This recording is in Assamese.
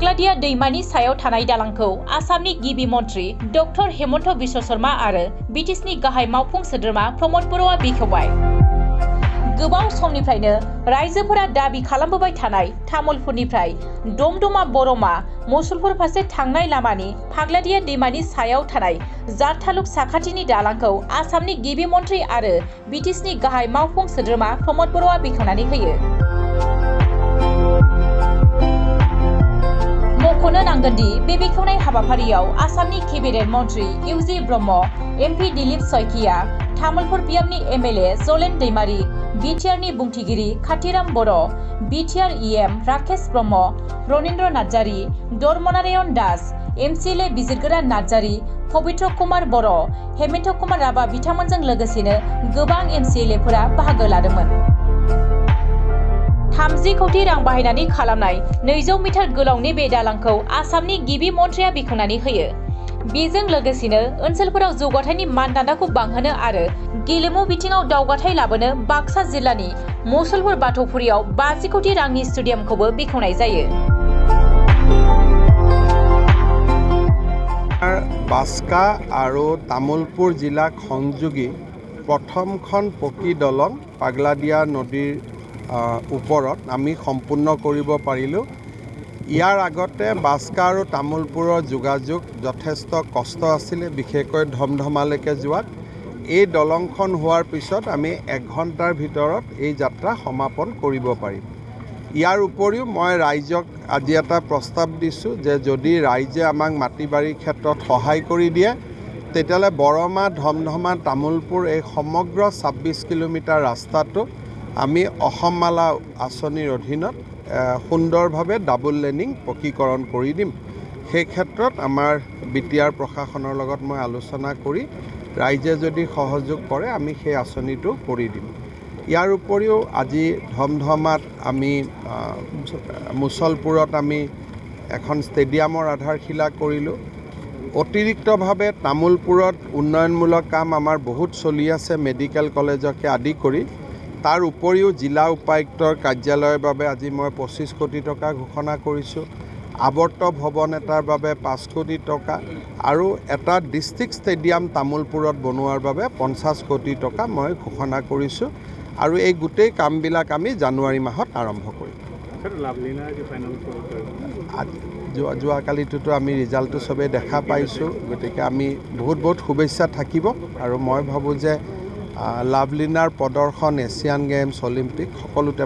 फाग्लादिया दैमानि सायाव थानाय दालांखौ आसामनि गिबि मन्त्रि डक्टर हेमन्त बिश्व शर्मा आरो बिटिसिनि गाहाय मावफुं सोद्रोमा प्रमद बर'आ बेखेवबाय। गोबाव समनिफ्रायनो रायजोफोरा दाबि खालामबोबाय थानाय तामुलपुरनिफ्राय दमदमा बरमा मुसलपुर फारसे थांनाय लामानि फाग्लादिया दैमानि सायाव थानाय जारथालुक साखाथिनि दालांखौ आसामनि गिबि मन्त्रि आरो बिटिसिनि गाहाय मावफुं सोद्रोमा प्रमद बर'आ बेखेवनानै होयो। मख'नो नांगोनदि बे बेखेवनाय हाबाफारियाव आसामनि केबिनेट मन्त्रि इउजि ब्रह्म, एमपि दिलीप शइकिया, तामुलपुर पिएमनि एमएलए जलेन दैमारी, बिटिआरनि बुंथिगिरि खाथिराम बर', बिटिआर इएम राकेश ब्रह्म, रनीन्द्र नार्जारी, धर्मनारायण दास, एमसिएलए बिजिरगोरा नार्जारी, पबित्र कुमार बर', हेमन्त कुमार राभा बिथांमोनजों लोगोसेनो गोबां एमसिएलएफोरा बाहागो लादोंमोन। 30 कौटि रां बाहायनानै खालामनाय 200 मिटार गोलावनि बे दालांखौ आसामनि गिबि मन्थ्रिया बेखेवनानै होयो। बेजों लोगोसेनो ओनसोलफोराव जौगाथायनि मानदान्दाखौ बांहोनो आरो गेलेमु बिथिङाव दावगाथाय लाबोनो बाक्सा जिल्लानि मुसलपुर बाथौफुरियाव 50 कौटि रांनि स्टेडियामखौबो बेखेवनाय जायो। बाक्सा আৰু तामुलपुर जिलाक সংযোগী প্ৰথমখন পকী দলং পাগলাদিয়া নদীৰ ওপৰত আমি সম্পূৰ্ণ কৰিব পাৰিলোঁ। ইয়াৰ আগতে বাক্সা আৰু তামুলপুৰৰ যোগাযোগ যথেষ্ট কষ্ট আছিলে, বিশেষকৈ ধমধমালৈকে যোৱাত। এই দলংখন হোৱাৰ পিছত আমি 1 ঘণ্টাৰ ভিতৰত এই যাত্ৰা সমাপন কৰিব পাৰিম। ইয়াৰ উপৰিও মই ৰাইজক আজি এটা প্ৰস্তাৱ দিছোঁ যে যদি ৰাইজে আমাক মাটি বাৰীৰ ক্ষেত্ৰত সহায় কৰি দিয়ে তেতিয়াহ'লে বৰমা ধমধমা তামুলপুৰ এই সমগ্ৰ 26 কিলোমিটাৰ ৰাস্তাটো আমি অসমমালা আঁচনিৰ অধীনত সুন্দৰভাৱে ডাবল লেনিং পকীকৰণ কৰি দিম। সেই ক্ষেত্ৰত আমাৰ বিটিআৰ প্ৰশাসনৰ লগত মই আলোচনা কৰি ৰাইজে যদি সহযোগ কৰে আমি সেই আঁচনিটো কৰি দিম। ইয়াৰ উপৰিও আজি ধমধমাত আমি মুছলপুৰত আমি এখন ষ্টেডিয়ামৰ আধাৰশিলা কৰিলোঁ। অতিৰিক্তভাৱে তামুলপুৰত উন্নয়নমূলক কাম আমাৰ বহুত চলি আছে, মেডিকেল কলেজকে আদি কৰি। তাৰ উপৰিও জিলা উপায়ুক্তৰ কাৰ্যালয়ৰ বাবে আজি মই 25 কোটি টকা ঘোষণা কৰিছোঁ। আৱৰ্ত ভৱন এটাৰ বাবে 5 কোটি টকা আৰু এটা ডিষ্ট্ৰিক্ট ষ্টেডিয়াম তামুলপুৰত বনোৱাৰ বাবে 50 কোটি টকা মই ঘোষণা কৰিছোঁ আৰু এই গোটেই কামবিলাক আমি জানুৱাৰী মাহত আৰম্ভ কৰিম। যোৱাকালিটোতো আমি ৰিজাল্টটো চবেই দেখা পাইছোঁ, গতিকে আমি বহুত শুভেচ্ছা থাকিব আৰু মই ভাবোঁ যে লাভলীনাৰ প্ৰদৰ্শন এছিয়ান গেমছ, অলিম্পিক সকলোতে